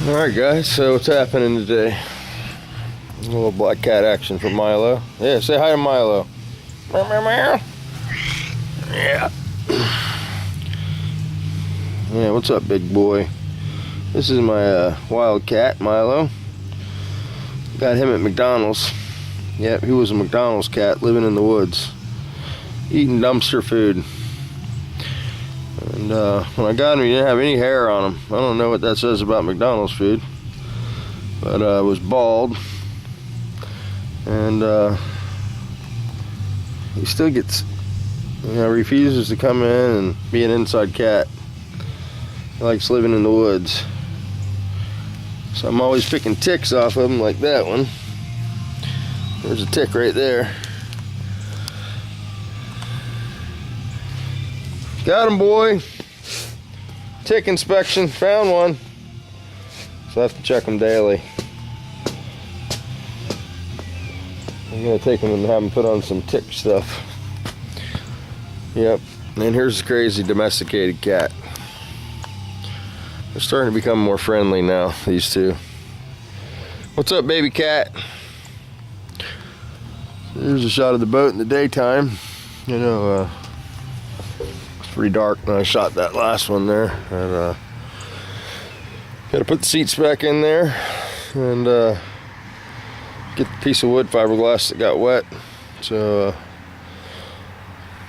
Alright guys, so what's happening today? A little black cat action from Milo. Yeah, say hi to Milo. Meow, meow, meow. Yeah. Yeah, what's up, big boy? This is my wild cat, Milo. Got him at McDonald's. Yep, he was a McDonald's cat living in the woods, eating dumpster food. And when I got him, he didn't have any hair on him. I don't know what that says about McDonald's food, but it was bald. And he still gets, refuses to come in and be an inside cat. He likes living in the woods. So I'm always picking ticks off of him, like that one. There's a tick right there. Got him, boy. Tick inspection, found one. So I have to check him daily. I'm gonna take him and have him put on some tick stuff. Yep, and here's a crazy domesticated cat. They're starting to become more friendly now, these two. What's up, baby cat? Here's a shot of the boat in the daytime. It's pretty dark when I shot that last one there. And gotta put the seats back in there and get the piece of wood fiberglass that got wet. So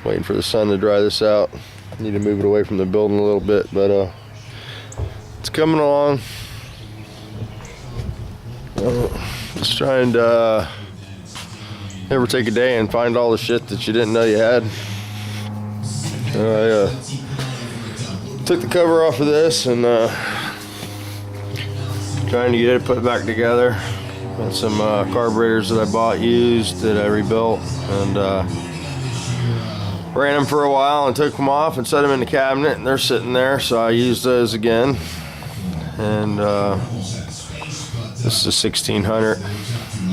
waiting for the sun to dry this out. Need to move it away from the building a little bit, but it's coming along. Just trying to never take a day and find all the shit that you didn't know you had. I took the cover off of this and trying to get it put back together. Got some carburetors that I bought used that I rebuilt, and ran them for a while and took them off and set them in the cabinet, and they're sitting there, so I used those again. And this is a 1600.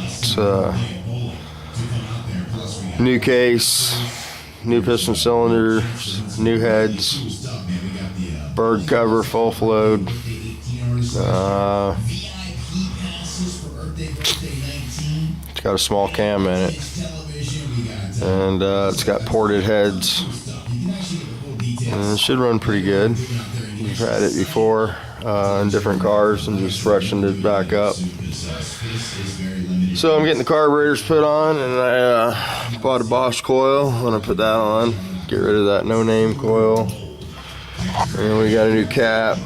It's new case, new piston cylinders, new heads, bird cover, full float. It's got a small cam in it, and it's got ported heads, and it should run pretty good. We've had it before in different cars and just freshened it back up. So I'm getting the carburetors put on, and I bought a Bosch coil. I'm gonna put that on, get rid of that no-name coil. And we got a new cap,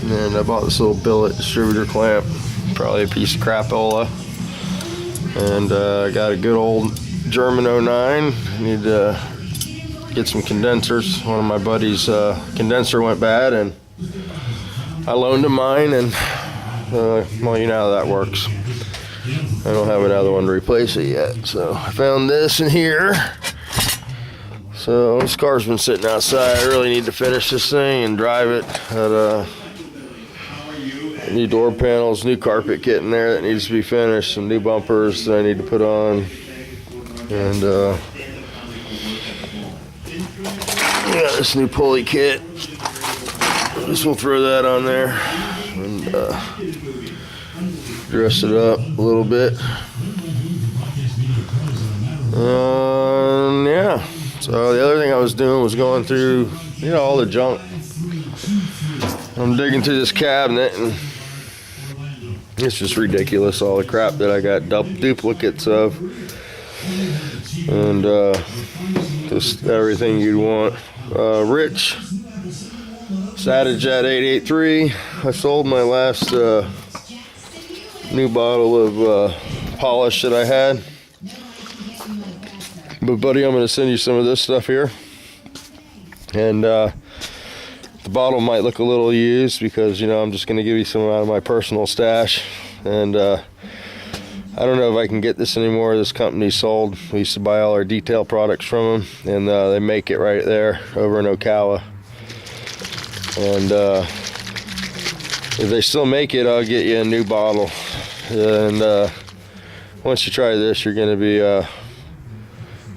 and I bought this little billet distributor clamp, probably a piece of crapola. And I got a good old German 09. I need to get some condensers. One of my buddies' condenser went bad, and I loaned him mine, and well, you know how that works. I don't have another one to replace it yet, so I found this in here. So this car's been sitting outside. I really need to finish this thing and drive it. Got new door panels, new carpet kit in there that needs to be finished, some new bumpers that I need to put on, and got this new pulley kit. Just will throw that on there and dress it up a little bit. Yeah. So the other thing I was doing was going through, all the junk. I'm digging through this cabinet, and it's just ridiculous, all the crap that I got duplicates of, and just everything you'd want. Rich Satajet 883. I sold my last new bottle of polish that I had. But buddy, I'm going to send you some of this stuff here. And the bottle might look a little used because, I'm just going to give you some out of my personal stash. And I don't know if I can get this anymore. This company sold. We used to buy all our detail products from them, and they make it right there over in Ocala. And if they still make it, I'll get you a new bottle. And once you try this, you're going to be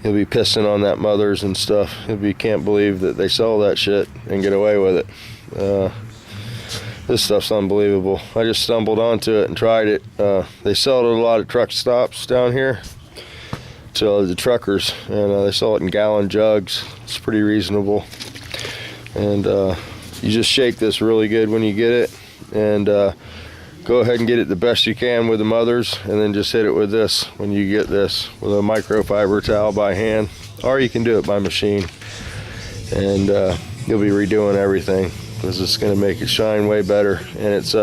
you'll be pissing on that Mother's and stuff. You can't believe that they sell that shit and get away with it. This stuff's unbelievable. I just stumbled onto it and tried it. They sell it at a lot of truck stops down here to the truckers, and they sell it in gallon jugs. It's pretty reasonable. And you just shake this really good when you get it, and go ahead and get it the best you can with the mothers, and then just hit it with this when you get this with a microfiber towel by hand, or you can do it by machine, and you'll be redoing everything, because it's going to make it shine way better. And it's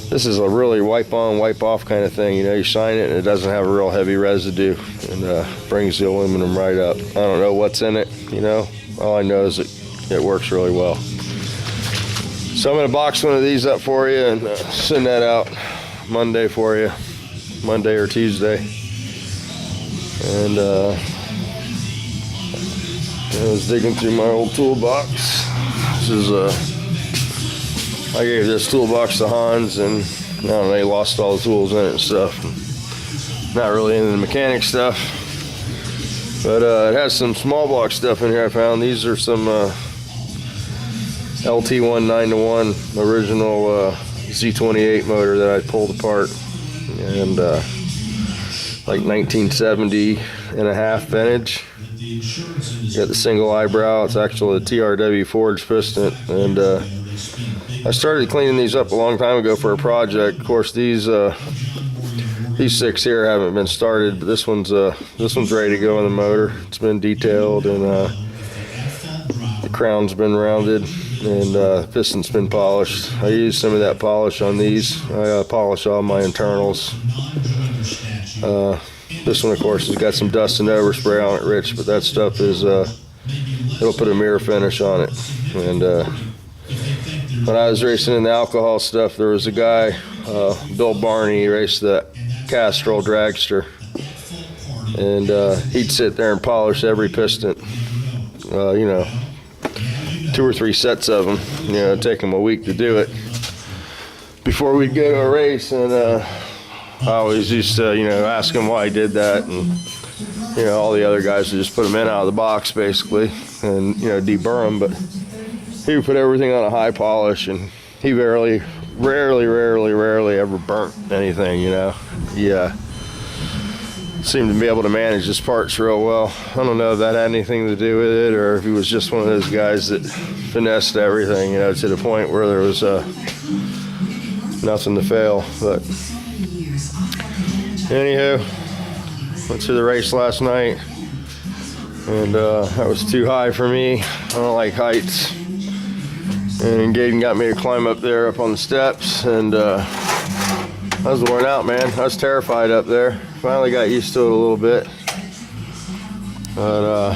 this is a really wipe on wipe off kind of thing. You know, you shine it and it doesn't have a real heavy residue, and brings the aluminum right up. I don't know what's in it, you know, all I know is it works really well. So I'm going to box one of these up for you and send that out Monday for you, Monday or Tuesday. And I was digging through my old toolbox. This is I gave this toolbox to Hans, and I don't know, he lost all the tools in it and stuff. Not really into the mechanic stuff, but it has some small block stuff in here I found. These are some LT1 9-to-1 original Z28 motor that I pulled apart, and like 1970 and a half vintage. Got the single eyebrow. It's actually a TRW forged piston, and I started cleaning these up a long time ago for a project. Of course, these 6 here haven't been started, but this one's ready to go in the motor. It's been detailed, and the crown's been rounded, and the piston's been polished. I used some of that polish on these. I polish all my internals. This one, of course, has got some dust and overspray on it, Rich, but that stuff is, it'll put a mirror finish on it. And when I was racing in the alcohol stuff, there was a guy, Bill Barney, he raced the Castrol dragster, and he'd sit there and polish every piston, you know, 2 or 3 sets of them. You know, it'd take him a week to do it before we'd go to a race. And I always used to, you know, ask him why he did that, and you know, all the other guys would just put them in out of the box basically, and you know, deburr them, but he would put everything on a high polish, and he rarely ever burnt anything, you know. Yeah, seemed to be able to manage his parts real well. I don't know if that had anything to do with it, or if he was just one of those guys that finessed everything, you know, to the point where there was nothing to fail. But anywho, went to the race last night, and that was too high for me. I don't like heights. And Gaten got me to climb up there up on the steps, and I was worn out, man. I was terrified up there. Finally got used to it a little bit. But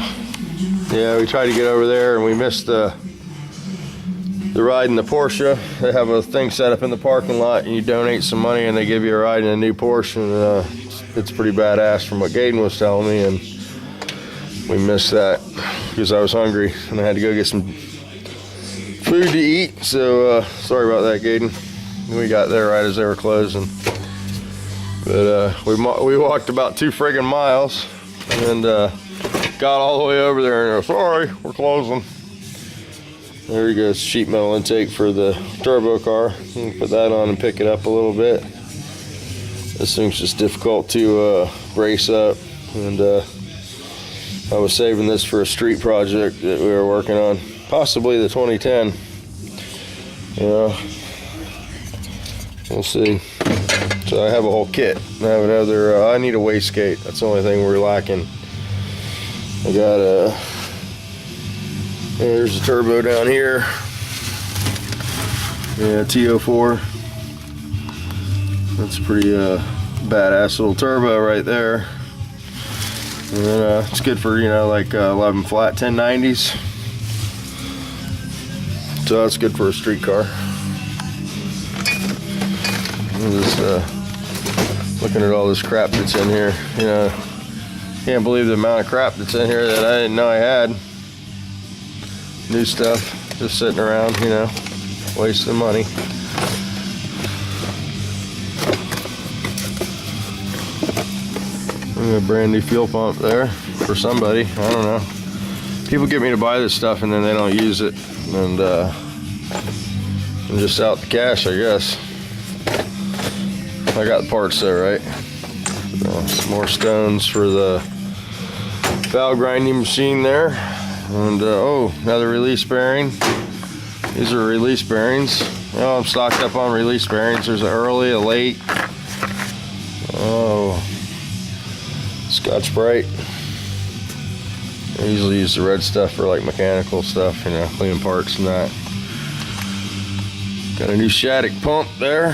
yeah, we tried to get over there, and we missed the ride in the Porsche. They have a thing set up in the parking lot, and you donate some money and they give you a ride in a new Porsche, and it's pretty badass from what Gaten was telling me, and we missed that because I was hungry and I had to go get some food to eat. So sorry about that, Gaten. We got there right as they were closing, but we walked about 2 friggin' miles, and got all the way over there, and sorry, we're closing. There you go, sheet metal intake for the turbo car. You can put that on and pick it up a little bit. This thing's just difficult to brace up, and I was saving this for a street project that we were working on, possibly the 2010. You know, we'll see. So I have a whole kit. I have another. I need a wastegate. That's the only thing we're lacking. I got a. There's a turbo down here. Yeah, T04. That's a pretty badass little turbo right there. And then, it's good for, you know, like 11 flat 1090s. So that's good for a street car. I'm just looking at all this crap that's in here. You know, can't believe the amount of crap that's in here that I didn't know I had. New stuff just sitting around, you know, wasting money. A brand new fuel pump there for somebody. I don't know. People get me to buy this stuff and then they don't use it, and And just out the cash, I guess. I got the parts there, right? Some more stones for the valve grinding machine there. And oh, another release bearing. These are release bearings. Oh, I'm stocked up on release bearings. There's an early, a late. Oh, Scotch-Brite. I usually use the red stuff for like mechanical stuff, you know, cleaning parts and that. Got a new Shattuck pump there.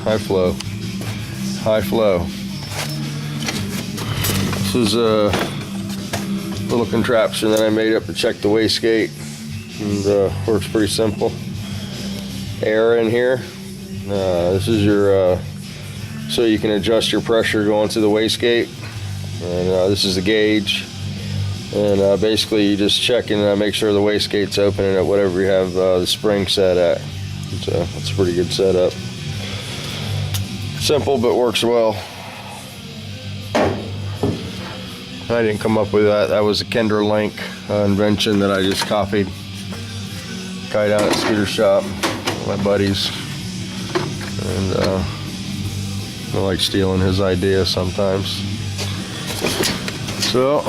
High flow. High flow. This is a little contraption that I made up to check the wastegate, and works pretty simple. Air in here. This is your so you can adjust your pressure going to the wastegate, and this is the gauge. And basically, you just check and make sure the wastegate's opening at whatever you have the spring set at. So that's a pretty good setup. Simple, but works well. I didn't come up with that. That was a Kinder Link invention that I just copied. Guy down at Scooter Shop, my buddies. And I like stealing his ideas sometimes. So,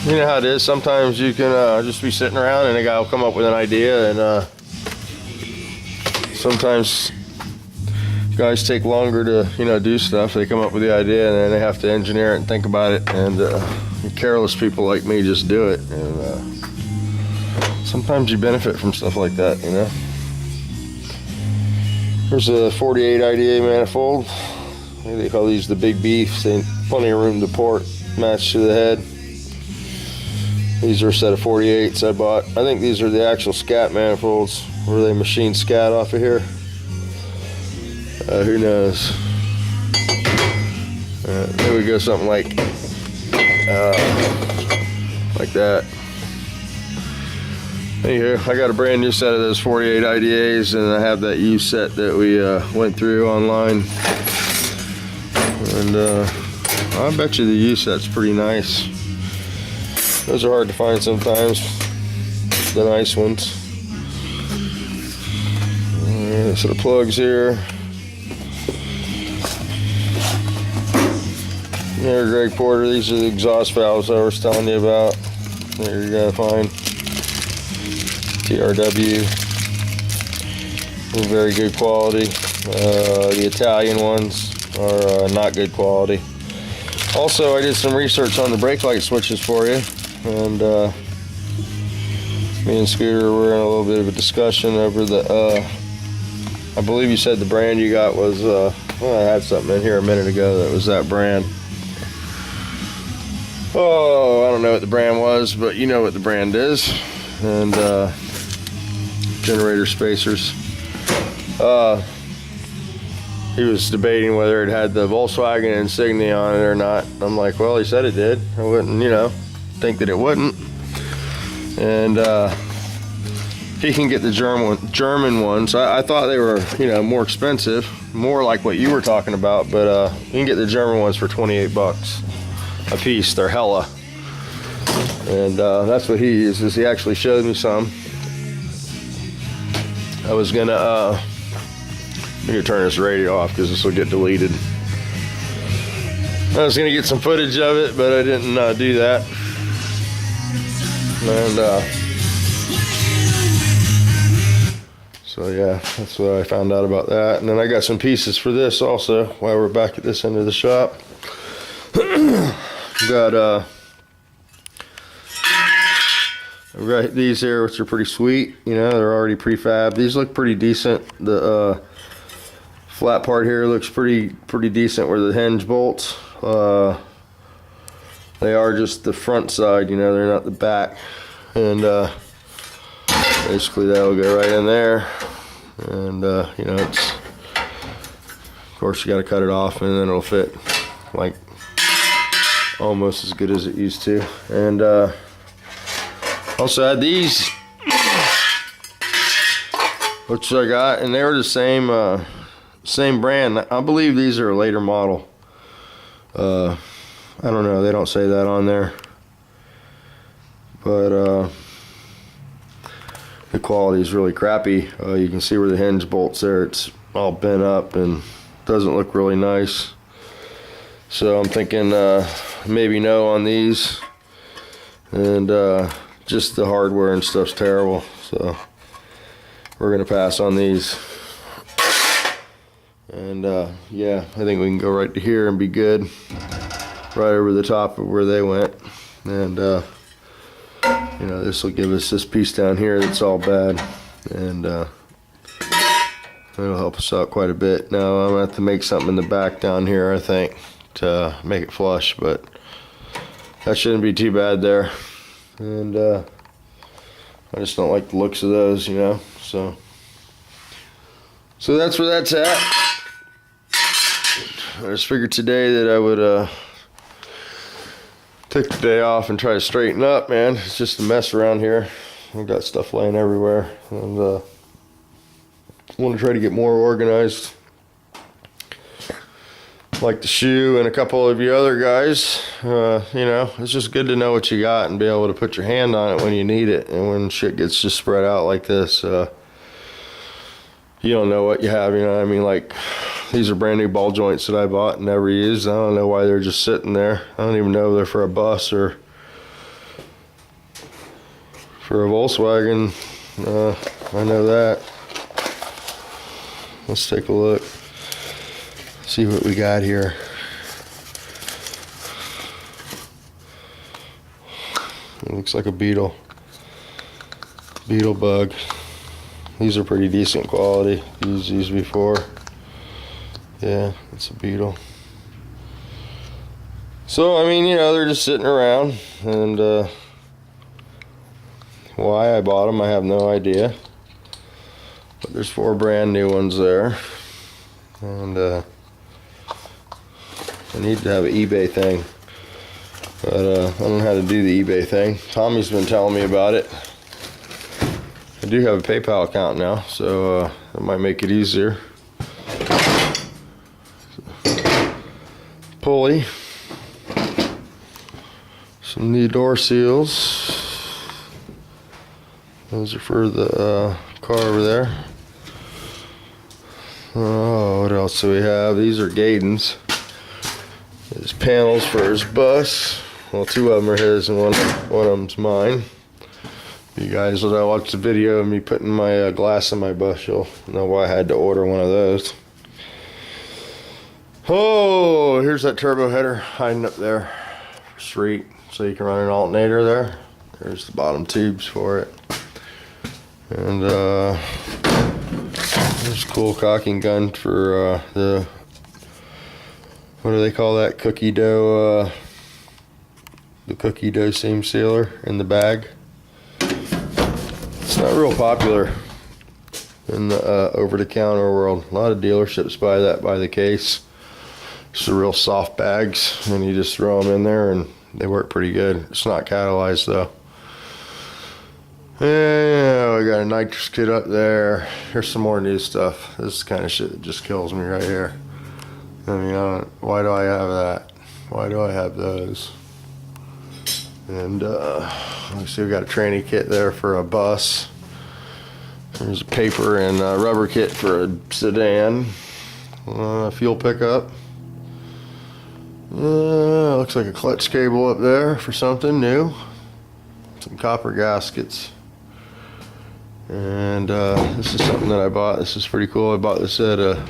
you know how it is. Sometimes you can just be sitting around and a guy will come up with an idea, and sometimes guys take longer to, you know, do stuff. They come up with the idea and then they have to engineer it and think about it, and careless people like me just do it. And sometimes you benefit from stuff like that, you know. Here's a 48 IDA manifold. I think they call these the big beefs. They plenty of room to port, match to the head. These are a set of 48s I bought. I think these are the actual scat manifolds, where they machine scat off of here. Who knows? There we go, something like that. Anywho, I got a brand new set of those 48 IDAs, and I have that U set that we went through online. And I bet you the U set's pretty nice. Those are hard to find sometimes, the nice ones. So the plugs here. Here, Greg Porter, these are the exhaust valves I was telling you about. There you gotta find. TRW. Very good quality. The Italian ones are not good quality. Also, I did some research on the brake light switches for you, and me and Scooter were in a little bit of a discussion over the, I believe you said the brand you got was, well, I had something in here a minute ago that was that brand. Oh, I don't know what the brand was, but you know what the brand is. And generator spacers. He was debating whether it had the Volkswagen insignia on it or not. I'm like, well, he said it did. I wouldn't, you know, think that it wouldn't. And he can get the German ones. I thought they were, you know, more expensive, more like what you were talking about, but you can get the German ones for 28 bucks a piece. They're hella. And that's what he uses. He actually showed me some. I was gonna I'm gonna turn this radio off because this will get deleted. I was gonna get some footage of it, but I didn't do that. And so yeah, that's what I found out about that. And then I got some pieces for this also while we're back at this end of the shop. Got I've got these here, which are pretty sweet. You know, they're already prefab. These look pretty decent. The flat part here looks pretty decent where the hinge bolts. They are just the front side, you know, they're not the back. And basically that'll go right in there. And you know, it's, of course you got to cut it off, and then it'll fit like almost as good as it used to. And also had these, which I got, and they were the same brand. I believe these are a later model. I don't know, they don't say that on there, but the quality is really crappy. You can see where the hinge bolts there, it's all bent up and doesn't look really nice. So I'm thinking maybe no on these, and just the hardware and stuff's terrible, so we're gonna pass on these. And yeah, I think we can go right to here and be good, right over the top of where they went. And you know, this will give us this piece down here that's all bad, and it'll help us out quite a bit. Now I'm gonna have to make something in the back down here, I think, to make it flush, but that shouldn't be too bad there. And I just don't like the looks of those, you know, so that's where that's at. I just figured today that I would take the day off and try to straighten up, man. It's just a mess around here. I've got stuff laying everywhere, and I want to try to get more organized, like the shoe and a couple of you other guys. You know, it's just good to know what you got and be able to put your hand on it when you need it. And when shit gets just spread out like this, you don't know what you have, you know what I mean? Like, these are brand new ball joints that I bought and never used. I don't know why they're just sitting there. I don't even know if they're for a bus or for a Volkswagen. I know that. Let's take a look. See what we got here. It looks like a beetle bug. These are pretty decent quality. Used these before. Yeah, it's a beetle. So I mean, you know, they're just sitting around, and why I bought them I have no idea. But there's 4 brand new ones there, and I need to have an eBay thing, but I don't know how to do the eBay thing. Tommy's been telling me about it. I do have a PayPal account now, so that might make it easier. Pulley, some new door seals. Those are for the car over there. Oh, what else do we have? These are Gaydon's. His panels for his bus. Well, 2 of them are his and one of them's mine. You guys that watch the video of me putting my glass in my bus, you'll know why I had to order one of those. Oh, here's that turbo header hiding up there for street, so you can run an alternator there. There's the bottom tubes for it. And there's a cool caulking gun for the, what do they call that, cookie dough, the cookie dough seam sealer in the bag. It's not real popular in the over-the-counter world. A lot of dealerships buy that by the case. It's the real soft bags, and you just throw them in there and they work pretty good. It's not catalyzed though. Yeah, we got a nitrous kit up there. Here's some more new stuff. This is the kind of shit that just kills me right here. I mean, why do I have that? Why do I have those? And let's see, we got a tranny kit there for a bus. There's a paper and rubber kit for a sedan. Fuel pickup. Looks like a clutch cable up there for something new. Some copper gaskets. And this is something that I bought. This is pretty cool. I bought this at a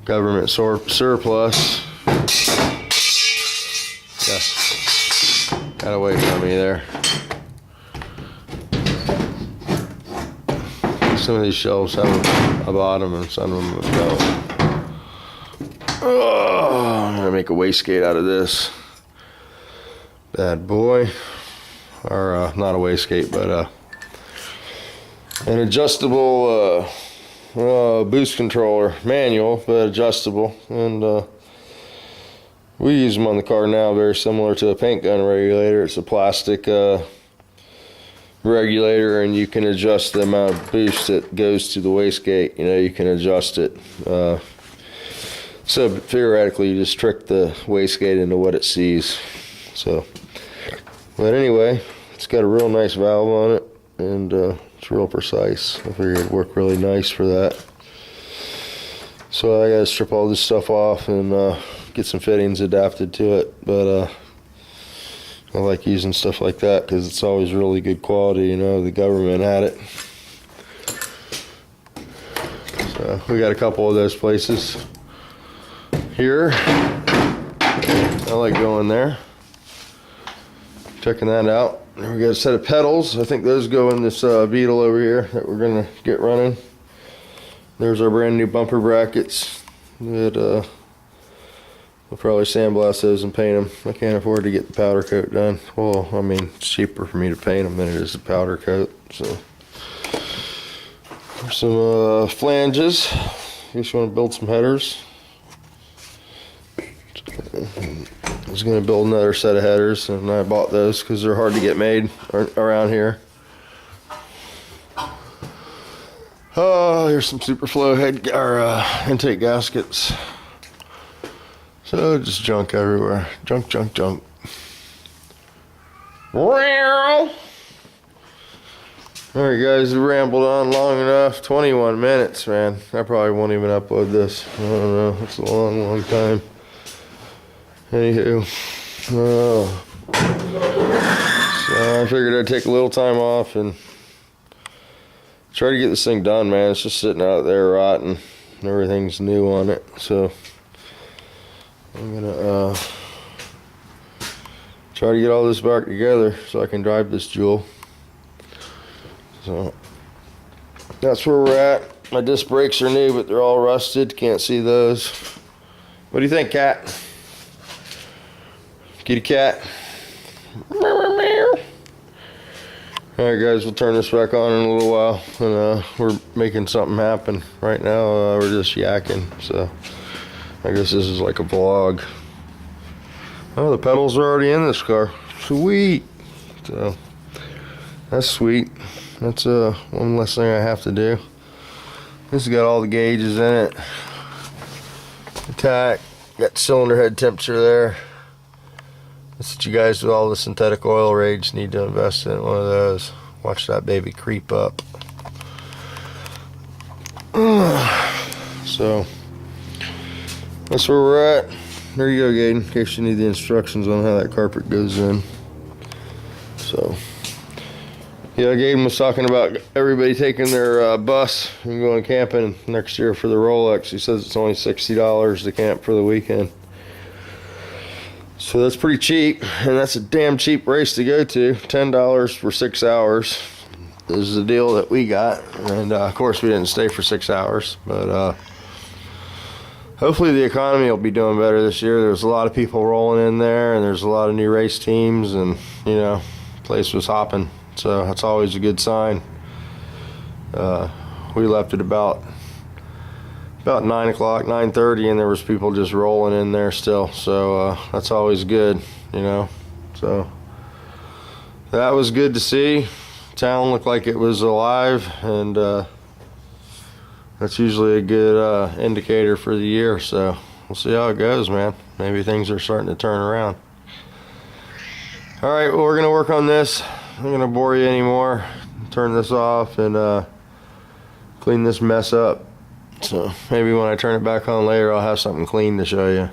government surplus. Yeah, got away from me there. Some of these shelves have a bottom and some of them don't. Oh, I'm gonna make a wastegate out of this bad boy, or not a wastegate, but an adjustable boost controller, manual but adjustable, and we use them on the car now. Very similar to a paint gun regulator. It's a plastic regulator, and you can adjust the amount of boost that goes to the wastegate. You know, you can adjust it. So theoretically, you just trick the wastegate into what it sees. So, but anyway, it's got a real nice valve on it, and it's real precise. I figured it'd work really nice for that. So I gotta strip all this stuff off and get some fittings adapted to it. But I like using stuff like that because it's always really good quality. You know, the government had it. So we got a couple of those places here. I like going there, checking that out. And we got a set of pedals. I think those go in this Beetle over here that we're gonna get running. There's our brand new bumper brackets that we'll probably sandblast those and paint them. I can't afford to get the powder coat done. Well, I mean, it's cheaper for me to paint them than it is to powder coat. So some flanges. In case you want to build some headers. I was going to build another set of headers, and I bought those because they're hard to get made around here. Oh, here's some Superflow head or intake gaskets. So just junk everywhere. Junk, junk, junk. Alright guys, we rambled on long enough. 21 minutes, man. I probably won't even upload this. I don't know. It's a long, long time. Anywho. So I figured I'd take a little time off and try to get this thing done, man. It's just sitting out there rotting. Everything's new on it. So I'm gonna try to get all this back together so I can drive this Jewel. So that's where we're at. My disc brakes are new, but they're all rusted. Can't see those. What do you think, cat? Kitty cat. Alright guys, we'll turn this back on in a little while, and we're making something happen. Right now we're just yakking, so I guess this is like a vlog. Oh, the pedals are already in this car. Sweet. So that's sweet. That's one less thing I have to do. This has got all the gauges in it. Attack. Got cylinder head temperature there. That's what you guys with all the synthetic oil rage need to invest in one of those. Watch that baby creep up. So that's where we're at. There you go, Gaten, in case you need the instructions on how that carpet goes in. So yeah, Gaten was talking about everybody taking their bus and going camping next year for the Rolex. He says it's only $60 to camp for the weekend. So that's pretty cheap, and that's a damn cheap race to go to. $10 for 6 hours. This is the deal that we got, and of course we didn't stay for 6 hours, but hopefully the economy will be doing better this year. There's a lot of people rolling in there, and there's a lot of new race teams, and you know, the place was hopping, so that's always a good sign. We left at about 9 o'clock, 9:30, and there was people just rolling in there still, so that's always good, you know. So that was good to see. Town looked like it was alive, and that's usually a good indicator for the year. So we'll see how it goes, man. Maybe things are starting to turn around. All right, well, we're gonna work on this. I'm gonna bore you anymore. Turn this off and clean this mess up. So maybe when I turn it back on later, I'll have something clean to show you.